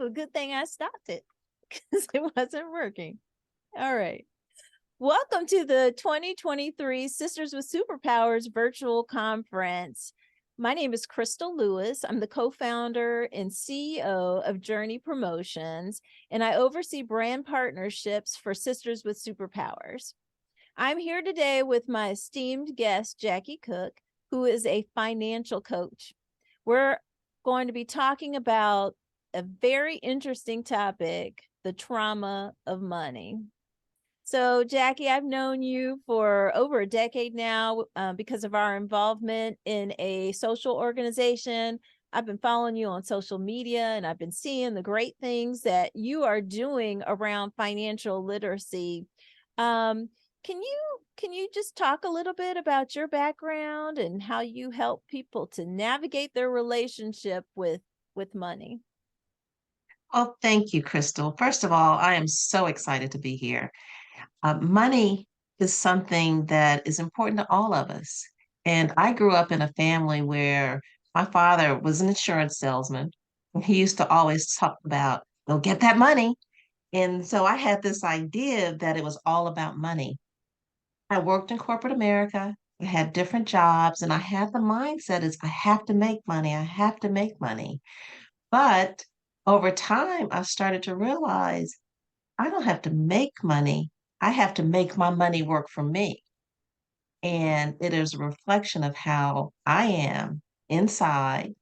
Well, good thing I stopped it because it wasn't working. All right. Welcome to the 2023 Sisters with Superpowers virtual conference. My name is Crystal Lewis. I'm the co-founder and CEO of Journey Promotions, and I oversee brand partnerships for Sisters with Superpowers. I'm here today with my esteemed guest, Jackie Cook, who is a financial coach. We're going to be talking about a very interesting topic, the trauma of money. So, Jackie, I've known you for over a decade now because of our involvement in a social organization. I've been following you on social media and I've been seeing the great things that you are doing around financial literacy. Um, can you just talk a little bit about your background and how you help people to navigate their relationship with money? Oh, thank you, Crystal. First of all, I am so excited to be here. Money is something that is important to all of us. And I grew up in a family where my father was an insurance salesman. And he used to always talk about, go get that money. And so I had this idea that it was all about money. I worked in corporate America. I had different jobs, and I had the mindset is I have to make money. I have to make money. But over time, I started to realize I don't have to make money. I have to make my money work for me. And it is a reflection of how I am inside.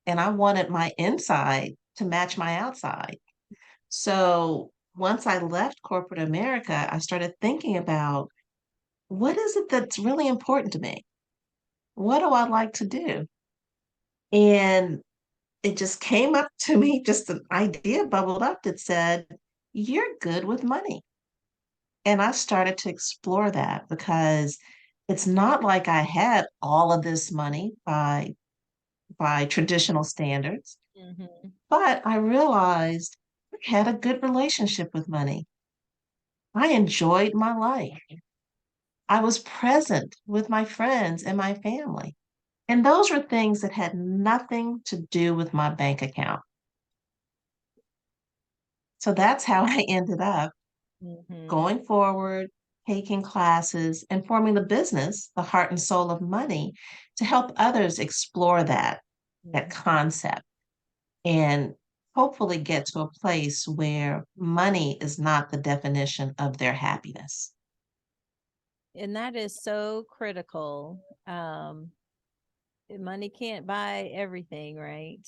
And I wanted my inside to match my outside. So once I left corporate America, I started thinking about what is it that's really important to me? What do I like to do? And it just came up to me, just an idea bubbled up that said, you're good with money. And I started to explore that because it's not like I had all of this money by traditional standards, Mhm. but I realized I had a good relationship with money. I enjoyed my life. I was present with my friends and my family. And those were things that had nothing to do with my bank account. So that's how I ended up Mhm. going forward, taking classes, and forming the business, the heart and soul of money, to help others explore that Mhm. concept and hopefully get to a place where money is not the definition of their happiness. And that is so critical. Money can't buy everything, right?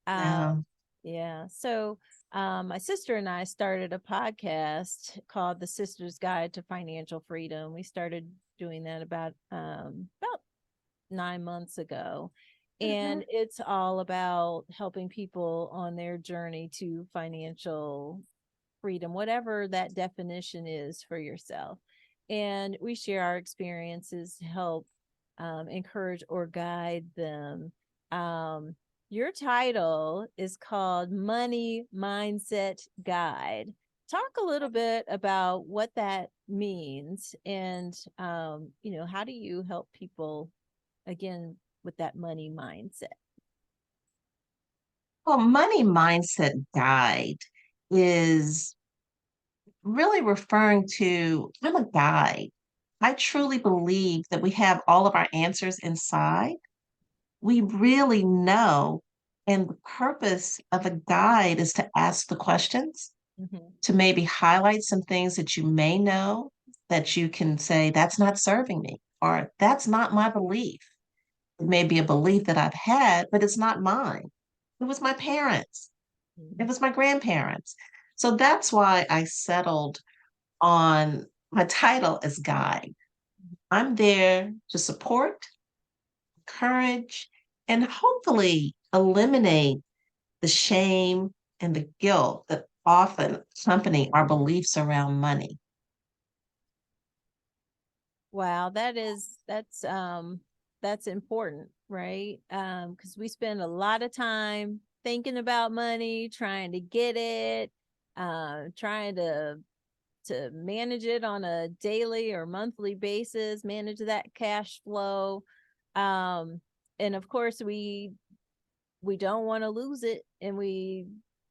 Um, Now, yeah. So, my sister and I started a podcast called The Sister's Guide to Financial Freedom. We started doing that about 9 months ago. mhm. And it's all about helping people on their journey to financial freedom, whatever that definition is for yourself. And we share our experiences to help encourage or guide them. Um, your title is called Money Mindset Guide. Talk a little bit about what that means and, how do you help people again with that money mindset? Well, money mindset guide is really referring to I'm a guide. I truly believe that we have all of our answers inside. We really know. And the purpose of a guide is to ask the questions, Mm-hmm. to maybe highlight some things that you may know that you can say, that's not serving me, or that's not my belief. It may be a belief that I've had, but it's not mine. It was my parents, it was my grandparents. So that's why I settled on my title as guide. I'm there to support, encourage, and hopefully eliminate the shame and the guilt that often accompany our beliefs around money. Wow, that's important, right? Because we spend a lot of time thinking about money, trying to get it, trying to manage it on a daily or monthly basis, manage that cash flow. Um, and of course we don't want to lose it and we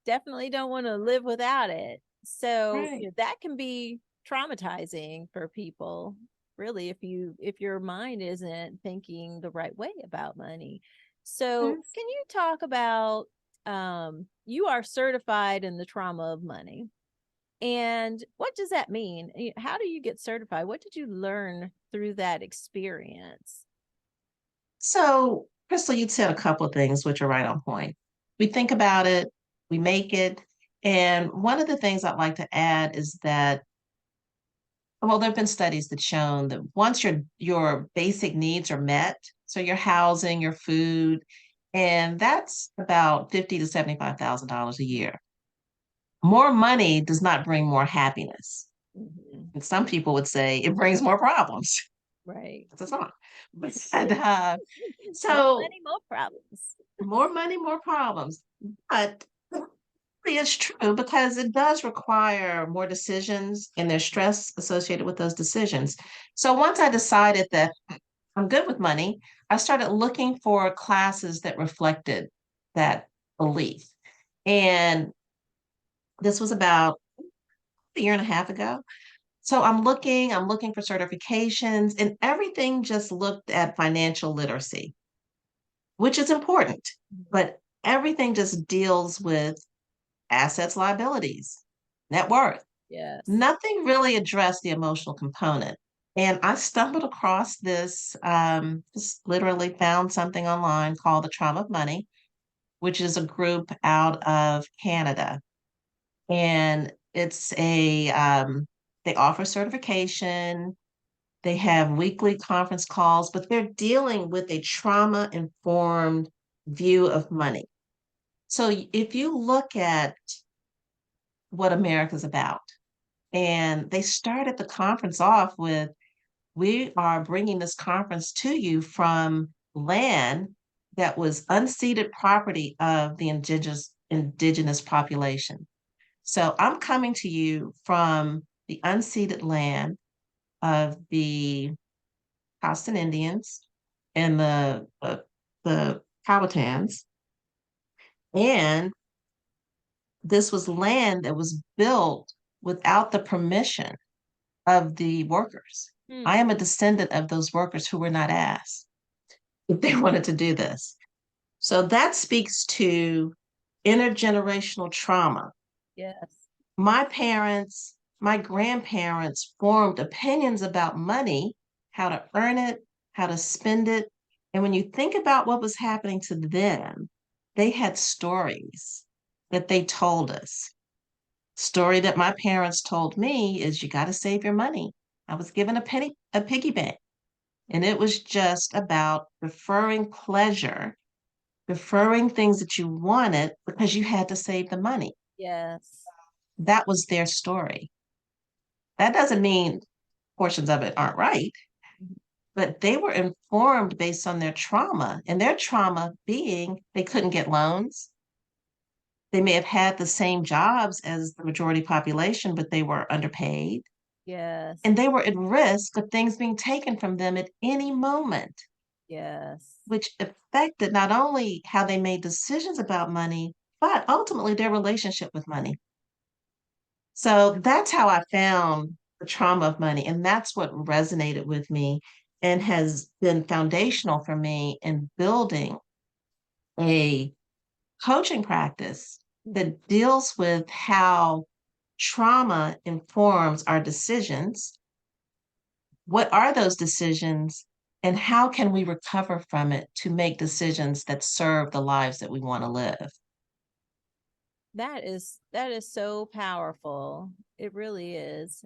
definitely don't want to live without it. So Right. that can be traumatizing for people, really, if your mind isn't thinking the right way about money. So Yes. can you talk about, you are certified in the trauma of money, and what does that mean? How do you get certified? What did you learn through that experience? So, Crystal, you said a couple of things which are right on point. We think about it, we make it. And one of the things I'd like to add is that, well, there have been studies that shown that once your basic needs are met, so your housing, your food, and that's about 50 to $75,000 a year. More money does not bring more happiness. Mhm. And some people would say it brings more problems. Right. That's a song. But More so money, more problems. more money, more problems. But it's true because it does require more decisions and there's stress associated with those decisions. So once I decided that I'm good with money, I started looking for classes that reflected that belief. And this was about a year and a half ago. So I'm looking for certifications, and everything just looked at financial literacy, which is important, but everything just deals with assets, liabilities, net worth. Yes. Nothing really addressed the emotional component. And I stumbled across this, just literally found something online called the Trauma of Money, which is a group out of Canada. And they offer certification, they have weekly conference calls, but they're dealing with a trauma informed view of money. So if you look at what America's about, and they started the conference off with, we are bringing this conference to you from land that was unceded property of the indigenous population. So I'm coming to you from the unceded land of the Costin Indians and the Powhatans. And this was land that was built without the permission of the workers. I Hmm. am a descendant of those workers who were not asked if they wanted to do this. So that speaks to intergenerational trauma. Yes. My parents, my grandparents formed opinions about money, how to earn it, how to spend it. And when you think about what was happening to them, they had stories that they told us. Story that my parents told me is you got to save your money. I was given a piggy bank, and it was just about deferring pleasure, deferring things that you wanted because you had to save the money. Yes. That was their story. That doesn't mean portions of it aren't right, Mhm. but they were informed based on their trauma, and their trauma being they couldn't get loans. They may have had the same jobs as the majority population, but they were underpaid. Yes. And they were at risk of things being taken from them at any moment, Yes. which affected not only how they made decisions about money, but ultimately their relationship with money. So that's how I found the trauma of money. And that's what resonated with me and has been foundational for me in building a coaching practice that deals with how trauma informs our decisions. What are those decisions, and how can we recover from it to make decisions that serve the lives that we want to live? That is so powerful. It really is.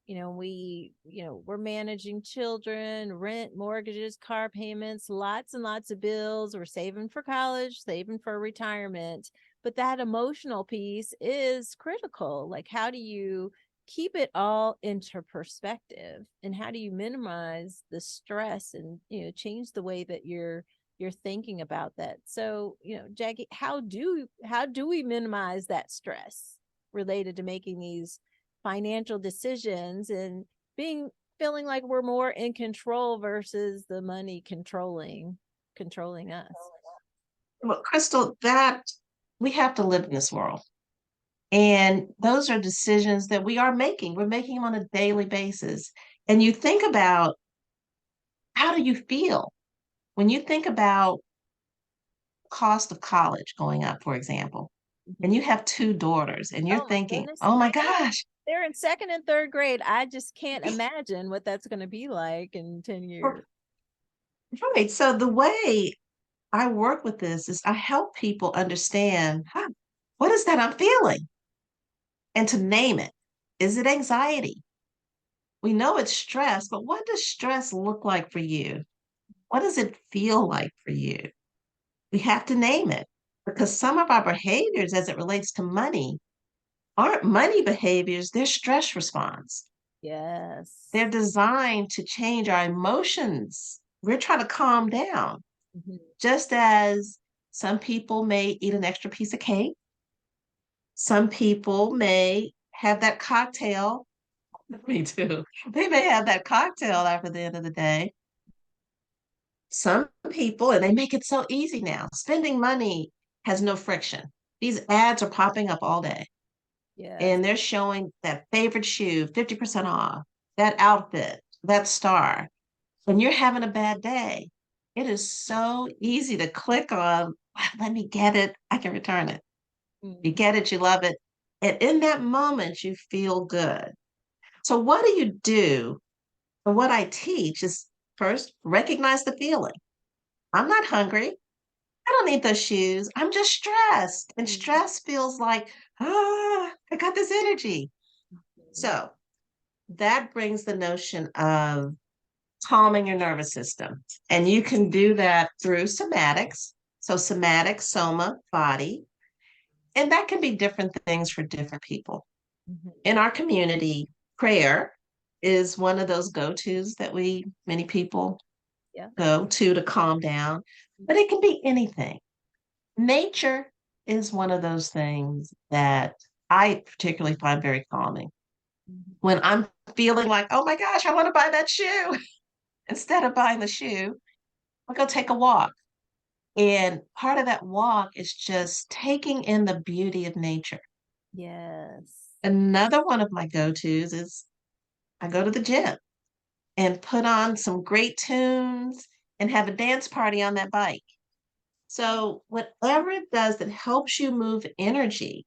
We're managing children, rent, mortgages, car payments, lots and lots of bills. We're saving for college, saving for retirement. But that emotional piece is critical. Like, how do you keep it all into perspective? And how do you minimize the stress and, change the way that you're thinking about that? So, Jackie, how do we minimize that stress related to making these financial decisions and being feeling like we're more in control versus the money controlling us? Well, Crystal, that we have to live in this world. And those are decisions that we are making. We're making them on a daily basis. And you think about, how do you feel when you think about cost of college going up, for example, and Mhm. you have two daughters and you're Oh my thinking, goodness. oh my I know. gosh. They're in second and third grade. I just can't imagine what that's going to be like in 10 years. Right. So the way I work with this is I help people understand, huh, what is that I'm feeling? And to name it. Is it anxiety? We know it's stress, but what does stress look like for you? What does it feel like for you? We have to name it, because some of our behaviors as it relates to money aren't money behaviors, they're stress response. Yes. They're designed to change our emotions. We're trying to calm down, Mhm. just as some people may eat an extra piece of cake. Some people may have that cocktail. Me too. They may have that cocktail after the end of the day. Some people, and they make it so easy now, spending money has no friction. These ads are popping up all day Yes. and they're showing that favorite shoe, 50% off, that outfit, that star. When you're having a bad day, it is so easy to click on, "Ah, let me get it. I can return it." You Mhm. get it, you love it. And in that moment, you feel good. So, what do you do? And what I teach is, first, recognize the feeling. I'm not hungry. I don't need those shoes. I'm just stressed. And Mhm. stress feels like, I got this energy. Mhm. So that brings the notion of calming your nervous system. And you can do that through somatics. So somatic, soma, body. And that can be different things for different people. Mhm. In our community, prayer is one of those go-tos that many people Yeah. go to calm down, but it can be anything. Nature is one of those things that I particularly find very calming. Mhm. When I'm feeling like, oh my gosh, I want to buy that shoe, instead of buying the shoe, I'll go take a walk. And part of that walk is just taking in the beauty of nature. Yes. Another one of my go tos is I go to the gym and put on some great tunes and have a dance party on that bike. So, whatever it does that helps you move energy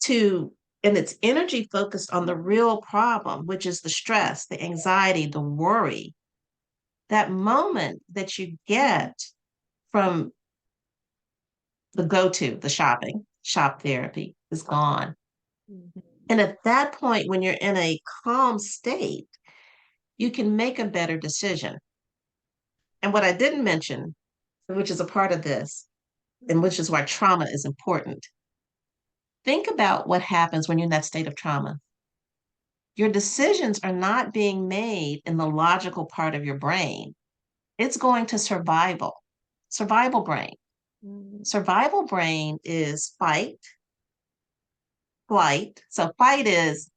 to, and it's energy focused on the real problem, which is the stress, the anxiety, the worry, that moment that you get from the go to, the shopping, shop therapy is gone. Mhm. And at that point, when you're in a calm state, you can make a better decision. And what I didn't mention, which is a part of this, and which is why trauma is important, think about what happens when you're in that state of trauma. Your decisions are not being made in the logical part of your brain. It's going to survival brain. Mhm. Survival brain is fight, flight. So fight is,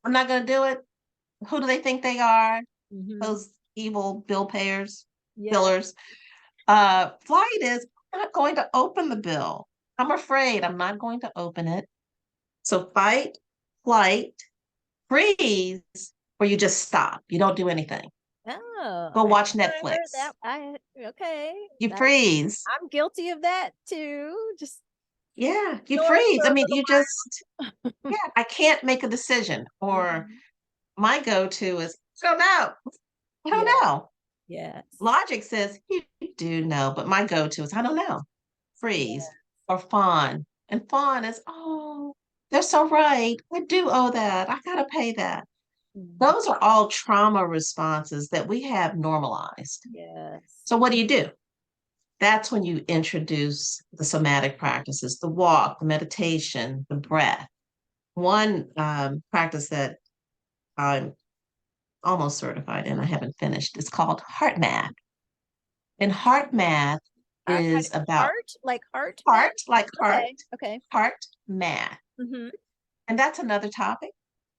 I'm not going to do it. Who do they think they are? Mhm. Those evil bill payers, Yeah. billers. Flight is, I'm not going to open the bill. I'm afraid I'm not going to open it. So fight, flight, freeze, where you just stop. You don't do anything. Oh, Go I watch never heard Netflix. that. Okay. You That freeze. I'm guilty of that too. Just Yeah, you snort freeze. for I a mean, little you just, while. yeah, I can't make a decision. Or Mhm. my go-to is, I don't know. I don't Yeah. know. Yes. Logic says you do know, but my go-to is, I don't know. Freeze Yeah. or fawn. And fawn is, oh, they're so right. I do owe that. I gotta pay that. Mhm. Those are all trauma responses that we have normalized. Yes. So what do? That's when you introduce the somatic practices, the walk, the meditation, the breath. One practice that I'm almost certified in, I haven't finished, is called heart math. And heart math Kind is of about heart, like heart math. Okay. Okay. heart math. Hmm. And that's another topic.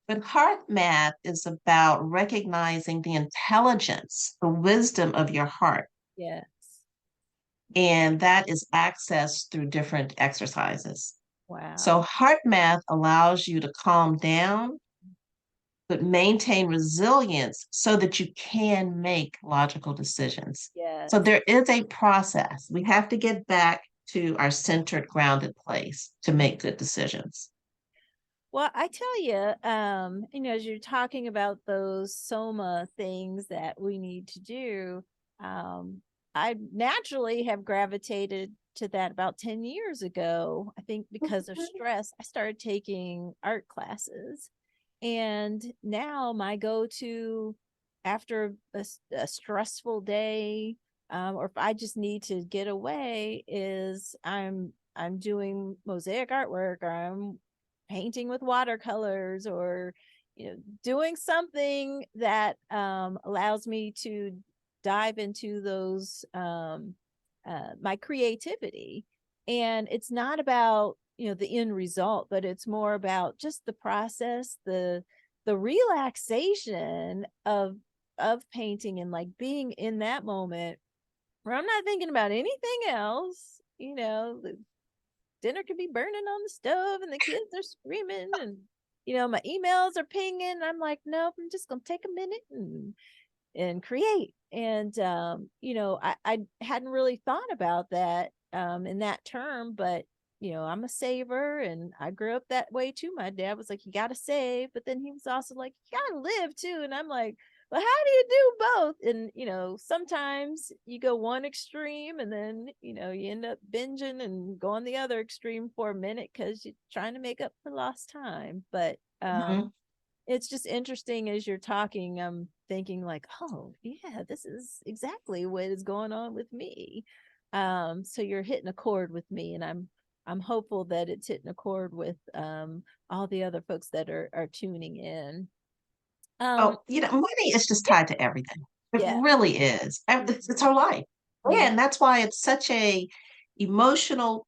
But heart math is about recognizing the intelligence, the wisdom of your heart. Yes. and that is accessed through different exercises. So Wow. heart math allows you to calm down, but maintain resilience so that you can make logical decisions. So Yes. there is a process. We have to get back to our centered, grounded place to make good decisions. Well, I tell you, as you're talking about those soma things that we need to do, I naturally have gravitated to that about 10 years ago. I think because of stress, I started taking art classes. And now my go-to after a stressful day, or if I just need to get away, is I'm doing mosaic artwork, or I'm painting with watercolors, or doing something that allows me to dive into those my creativity. And it's not about the end result, but it's more about just the process, the relaxation of painting, and like being in that moment where I'm not thinking about anything else. The dinner could be burning on the stove and the kids are screaming, and my emails are pinging. I'm like, nope, I'm just gonna take a minute and create. And I hadn't really thought about that in that term, but I'm a saver, and I grew up that way too. My dad was like, you gotta save, but then he was also like, you gotta live too. And I'm like, well, how do you do both? And sometimes you go one extreme, and then you end up binging and going the other extreme for a minute because you're trying to make up for lost time. But Mhm. it's just interesting as you're talking. I'm thinking like, oh yeah, this is exactly what is going on with me. So you're hitting a chord with me, and I'm hopeful that it's hitting a chord with all the other folks that are tuning in. um Oh, money is just tied to everything. It yeah. really is. It's our life. Mhm. And that's why it's such a emotional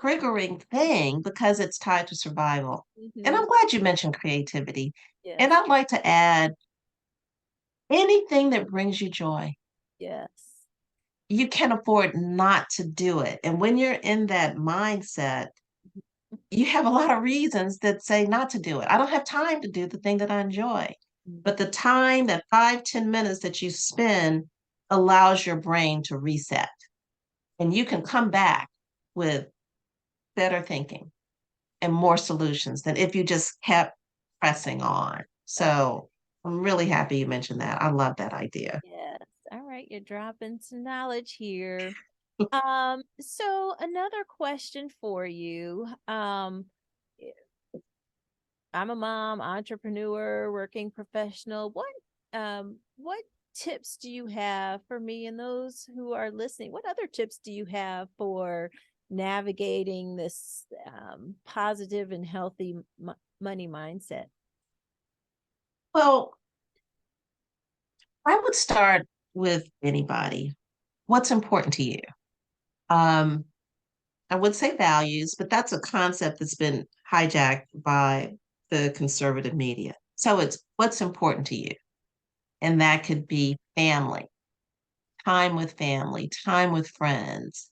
triggering thing because it's tied to survival. And Mhm. I'm glad you mentioned creativity. And Yes. I'd like to add anything that brings you joy. Yes. You can afford not to do it. And when you're in that mindset, you have a lot of reasons that say not to do it. I don't have time to do the thing that I enjoy. But the Mhm. time, that 5, 10 minutes that you spend allows your brain to reset. And you can come back with better thinking and more solutions than if you just kept pressing on. So I'm really happy you mentioned that. I love that idea. Yes. All right, you're dropping some knowledge here. So another question for you. I'm a mom, entrepreneur, working professional. What tips do you have for me and those who are listening? What other tips do you have for navigating this positive and healthy money mindset? Well, I would start with anybody. What's important to you? Um, I would say values, but that's a concept that's been hijacked by the conservative media. So it's what's important to you. And that could be family, time with friends.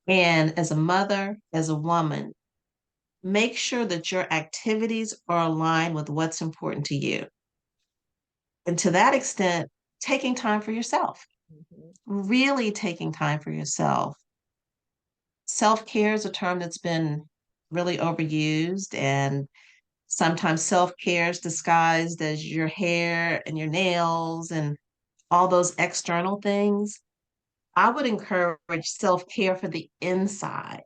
And as a mother, as a woman, make sure that your activities are aligned with what's important to you. And to that extent, taking time for yourself, Mhm. really taking time for yourself. Self care is a term that's been really overused, and sometimes self care is disguised as your hair and your nails and all those external things. I would encourage self care for the inside,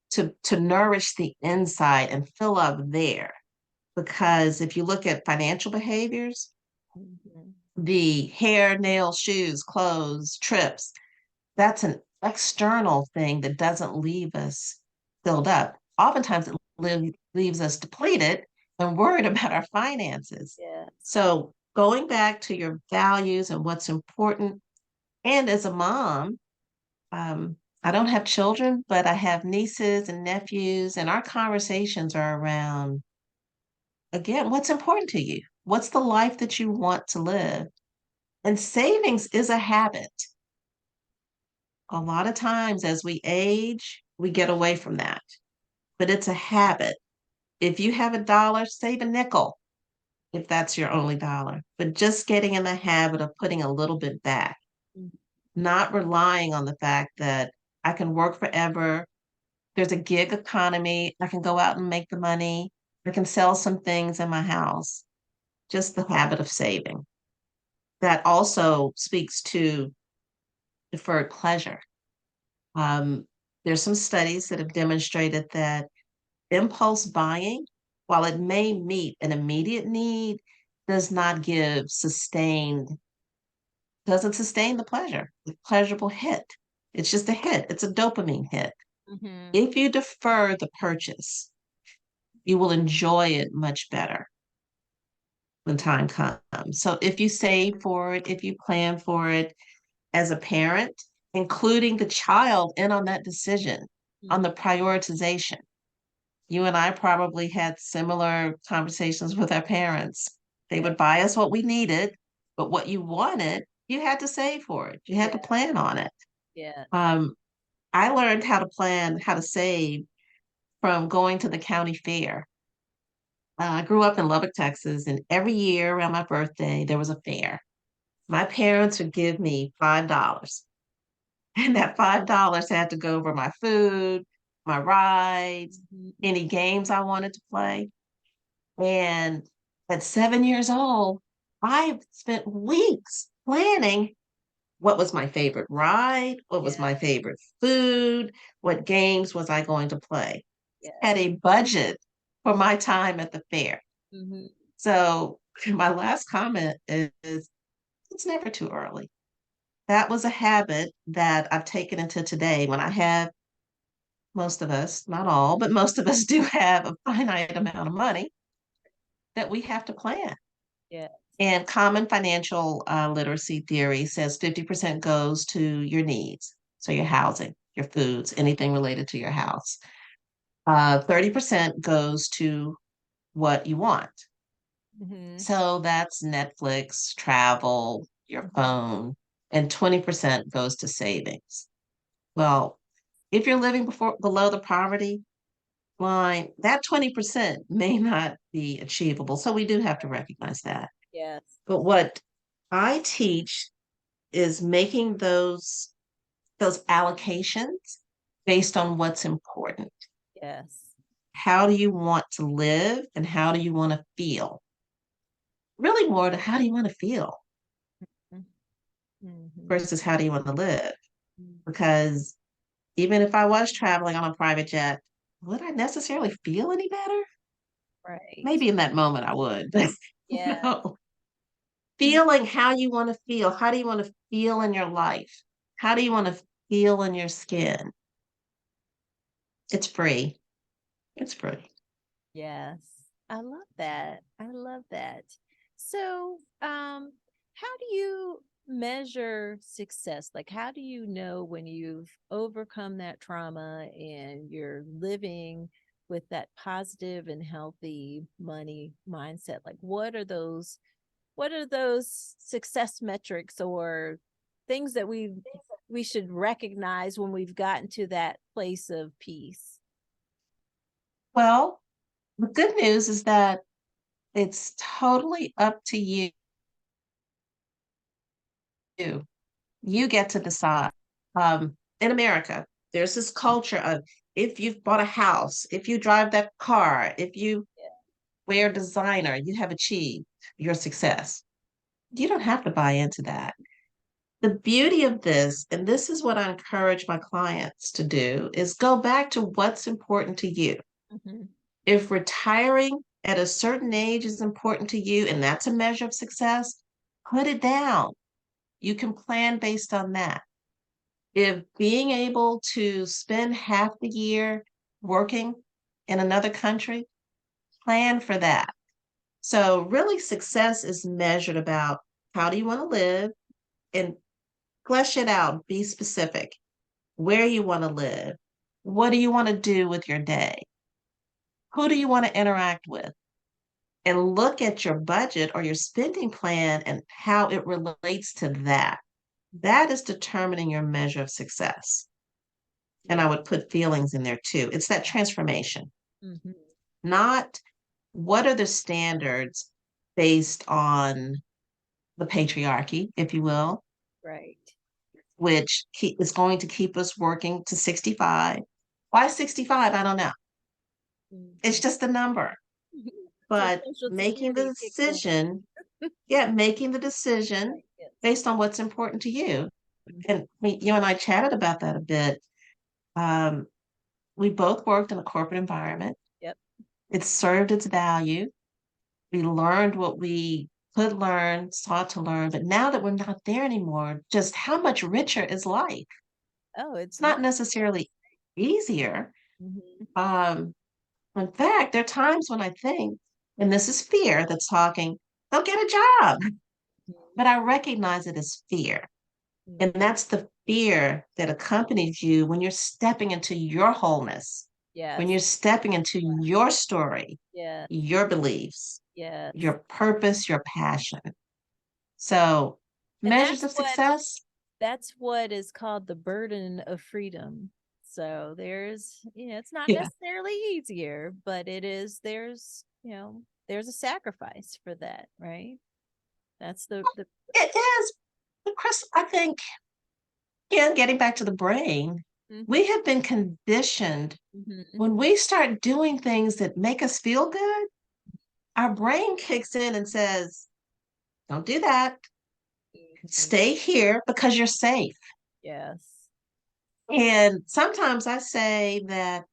to nourish the inside and fill up there. Because if you look at financial behaviors, Mhm. the hair, nails, shoes, clothes, trips, that's an external thing that doesn't leave us filled up. Oftentimes, it leaves us depleted and worried about our finances. Yes. So, going back to your values and what's important, and as a mom, I don't have children, but I have nieces and nephews, and our conversations are around, again, what's important to you? What's the life that you want to live? And savings is a habit. A lot of times as we age, we get away from that, but it's a habit. If you have a dollar, save a nickel if that's your only dollar, but just getting in the habit of putting a little bit back, Mm. not relying on the fact that I can work forever. There's a gig economy. I can go out and make the money. I can sell some things in my house. Just the habit of saving. That also speaks to deferred pleasure. Um, there's some studies that have demonstrated that impulse buying, while it may meet an immediate need, does not give sustained, doesn't sustain the pleasure, the pleasurable hit. It's just a hit, it's a dopamine hit. Mhm. If you defer the purchase, you will enjoy it much better when time comes. So if you save for it, if you plan for it as a parent, including the child in on that decision, on Mhm. the prioritization. You and I probably had similar conversations with our parents. They Yeah. would buy us what we needed, but what you wanted, you had to save for it. You had to Yeah. plan on it. Yeah. Um, I learned how to plan, how to save from going to the county fair. I grew up in Lubbock, Texas, and every year around my birthday, there was a fair. My parents would give me $5, and that $5 had to go for my food, my rides, Mhm. any games I wanted to play. And at 7 years old, I spent weeks planning what was my favorite ride, what was Yeah. my favorite food, what games was I going to play. Yeah. Had a budget for my time at the fair. Mhm. So my last comment is it's never too early. That was a habit that I've taken into today when I have most of us, not all, but most of us do have a finite amount of money that we have to plan. Yeah. And common financial literacy theory says 50% goes to your needs. So your housing, your foods, anything related to your house. 30% goes to what you want. Mhm. So that's Netflix, travel, your Mhm. phone, and 20% goes to savings. Well, if you're living below the poverty line, that 20% may not be achievable. So we do have to recognize that. Yes. But what I teach is making those allocations based on what's important. Yes. How do you want to live and how do you want to feel? Really more to how do you want to feel Mhm. versus how do you want to live? Mhm. Because even if I was traveling on a private jet, would I necessarily feel any better? Right. Maybe in that moment I would, but Yeah. no. Mm. Feeling how you want to feel. How do you want to feel in your life? How do you want to feel in your skin? It's free. It's free. Yes. I love that. I love that. So, how do you measure success? Like, how do you know when you've overcome that trauma and you're living with that positive and healthy money mindset? Like, what are those success metrics or things that we should recognize when we've gotten to that place of peace? Well, the good news is that it's totally up to you. You get to decide. In America, there's this culture of if you've bought a house, if you drive that car, if you wear designer, you have achieved your success. You don't have to buy into that. The beauty of this, and this is what I encourage my clients to do, is go back to what's important to you. Mhm. If retiring at a certain age is important to you and that's a measure of success, put it down. You can plan based on that. If being able to spend half the year working in another country, plan for that. So, really, success is measured about how do you want to live and flesh it out, be specific, where you want to live, what do you want to do with your day, who do you want to interact with, and look at your budget or your spending plan and how it relates to that. that is determining your measure of success. And I Yeah. would put feelings in there too. It's that transformation, Hmm. not what are the standards based on the patriarchy, if you will, Right. which is going to keep us working to 65. Why 65? I don't know. It's Mhm. just a number. Till But Social making the Security kicks in. decision, yeah, making the decision Right. Yes. based on what's important to you. Mhm. And you and I chatted about that a bit. Um, we both worked in a corporate environment. Yep. It served its value. We learned what we could learn, sought to learn. But now that we're not there anymore, just how much richer is life? Oh, It's it's not really. necessarily easier. Mhm. Um, in fact, there are times when I think, and this is fear that's talking, go get a job. Mhm. But I recognize it as fear. And Mhm. that's the fear that accompanies you when you're stepping into your wholeness, when Yes. you're stepping into your story, Yes. your beliefs, Yes. your purpose, your passion. So, And measures of success, that's what is called the burden of freedom. So there's, it's not yeah, necessarily easier, but there's a sacrifice for that, right? That's the it is. But Chris, I think, again, getting back to the brain, Mhm. we have been conditioned Mhm. when we start doing things that make us feel good, our brain kicks in and says, don't do that. Mhm. Stay here because you're safe. Yes. And sometimes I say that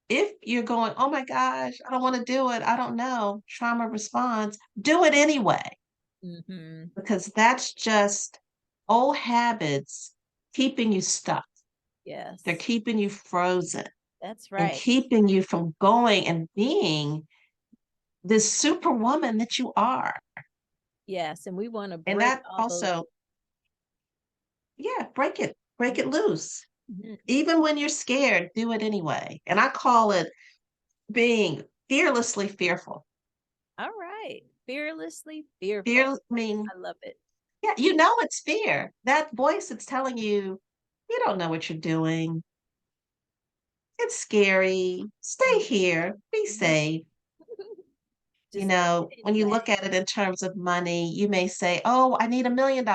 if you're going, oh my gosh, I don't want to do it, I don't know, trauma response, do it anyway, Mhm. because that's just old habits keeping you stuck. They're Yes. keeping you frozen That's and right. keeping you from going and being this superwoman that you are. Yes, and we want to And break that all those. also, yeah, break it loose. Mhm. Even when you're scared, do it anyway. And I call it being fearlessly fearful. All right. Fearlessly fearful. Fear, I mean, I love it. yeah, you know it's fear. That voice that's telling you, you don't know what you're doing. It's scary. Stay here. Be Mhm. safe. You Just do know, it when you anyway. look at it in terms of money, you may say, oh, I need $1 million.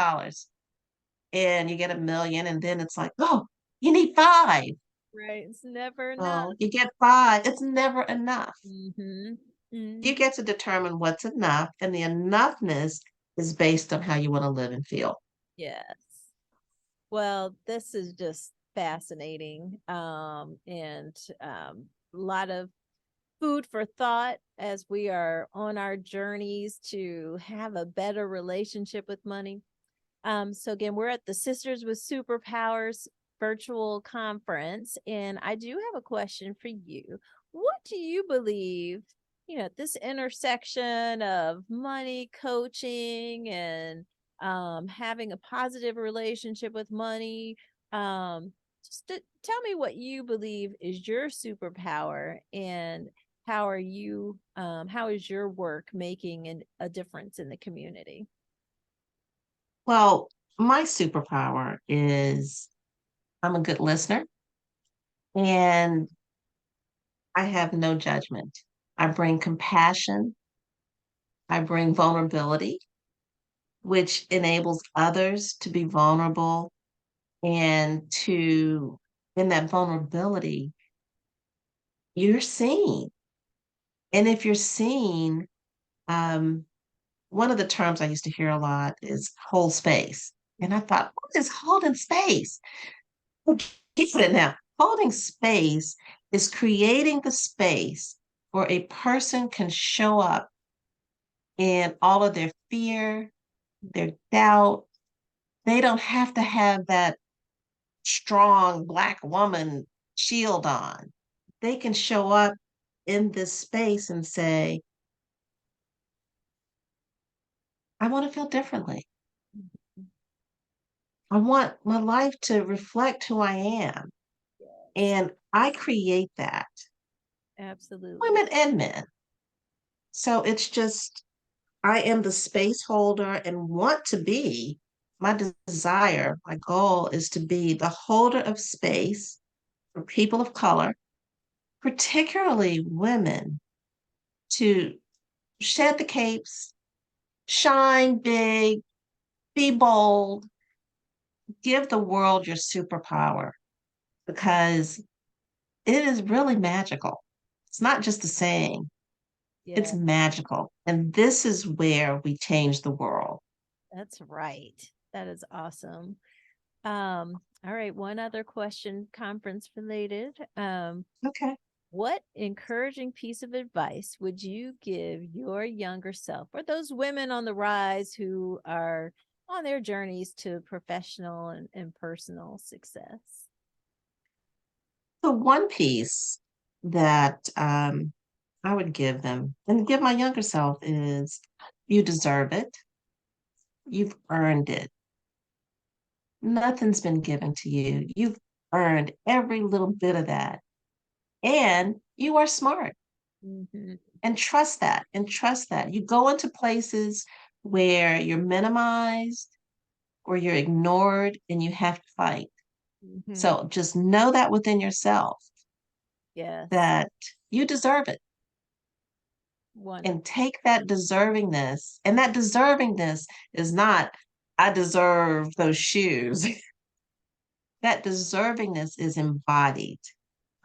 And you get 1 million, and then it's like, oh, you need five. Right. It's never enough. Oh, you get five. It's never enough. Mhm. You Mhm. get to determine what's enough, and the enoughness is based on how you want to live and feel. Yes. Well, this is just fascinating. And a lot of food for thought as we are on our journeys to have a better relationship with money. So again, we're at the Sisters with Superpowers virtual conference, and I do have a question for you. What do you believe, at this intersection of money, coaching, and having a positive relationship with money? Tell me what you believe is your superpower, and how is your work making a difference in the community? Well, my superpower is I'm a good listener and I have no judgment. I bring compassion, I bring vulnerability, which enables others to be vulnerable and to, in that vulnerability, you're seen. And if you're seen, um, one of the terms I used to hear a lot is hold space. And I thought, what is holding space? Get it now. Holding space is creating the space where a person can show up in all of their fear, their doubt. They don't have to have that strong Black woman shield on. They can show up in this space and say, I want to feel differently. I want my life to reflect who I am. Yes, And I create that, absolutely. women and men. So it's just, I am the space holder and want to be my desire, my goal is to be the holder of space for people of color, particularly women, to shed the capes, shine big, be bold, give the world your superpower because it is really magical. It's not just a saying, it's Yeah, magical. And this is where we change the world. that's right. That is awesome. All right, one other question, conference related. Okay. What encouraging piece of advice would you give your younger self or those women on the rise who are on their journeys to professional and personal success? The one piece that I would give them and give my younger self is you deserve it. You've earned it. Nothing's been given to you. You've earned every little bit of that. And you are smart Mhm. and trust that and trust that. You go into places where you're minimized or you're ignored and you have to fight. Mhm. So just know that within yourself Yes. that you deserve it Wonderful. and take that deservingness. And that deservingness is not, I deserve those shoes. That deservingness is embodied.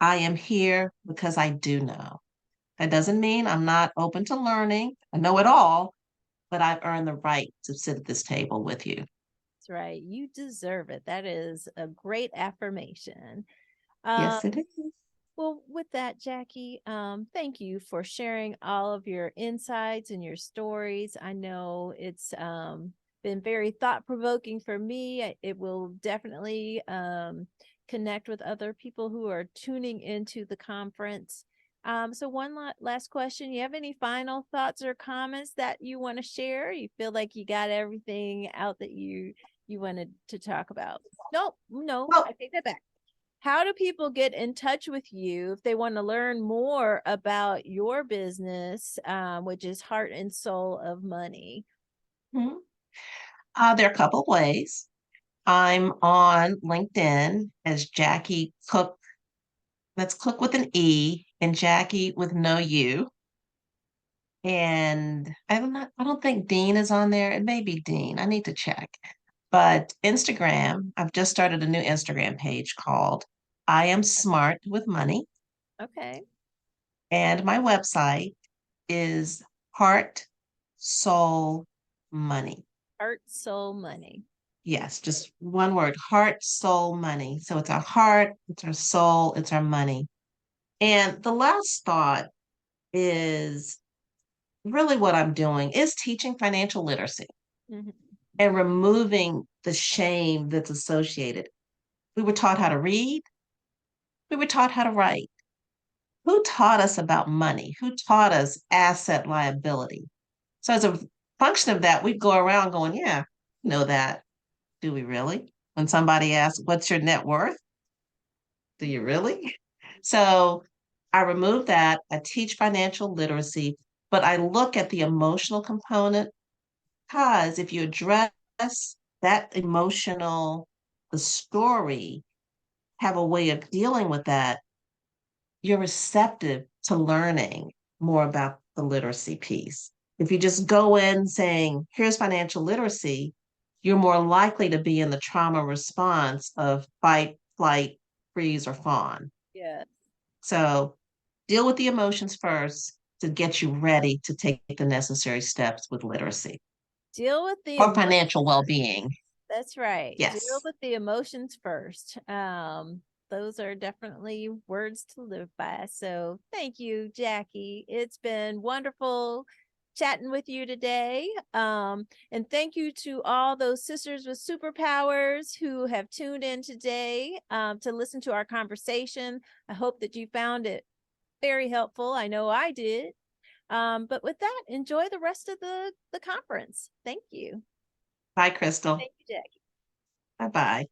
I am here because I do know. That doesn't mean I'm not open to learning. I know it all, but I've earned the right to sit at this table with you. That's right. You deserve it. That is a great affirmation. Um, Yes, it is. well, with that, Jackie, thank you for sharing all of your insights and your stories. I know it's been very thought provoking for me. It will definitely connect with other people who are tuning into the conference. So, one last question. You have any final thoughts or comments that you want to share? You feel like you got everything out that you wanted to talk about? Nope, no, Well, I take that back. How do people get in touch with you if they want to learn more about your business, which is Heart and Soul of Money? mhm. There are a couple of ways. I'm on LinkedIn as Jackie Cook. That's Cook with an E and Jackie with no U. And I don't think Dean is on there. It may be Dean. I need to check. But Instagram, I've just started a new Instagram page called I Am Smart with Money. Okay. And my website is Heart Soul Money. Heart, Soul, Money. Yes, just one word, heart, soul, money. So it's our heart, it's our soul, it's our money. And the last thought is really what I'm doing is teaching financial literacy Mhm. and removing the shame that's associated. We were taught how to read, we were taught how to write. Who taught us about money? Who taught us asset liability? So as a function of that, we go around going, yeah, know that. Do we really? When somebody asks, what's your net worth? Do you really? So I remove that. I teach financial literacy, but I look at the emotional component because if you address that emotional, the story, have a way of dealing with that, you're receptive to learning more about the literacy piece. If you just go in saying, here's financial literacy, you're more likely to be in the trauma response of fight, flight, freeze, or fawn. Yes. So deal with the emotions first to get you ready to take the necessary steps with literacy Deal with the or emotions financial first. well-being. That's right. Deal Yes. with the emotions first. Those are definitely words to live by. So thank you, Jackie. It's been wonderful chatting with you today. And thank you to all those sisters with superpowers who have tuned in today to listen to our conversation. I hope that you found it very helpful. I know I did. But with that, enjoy the rest of the conference. Thank you. Bye, Crystal. Thank you, Jackie. Bye-bye.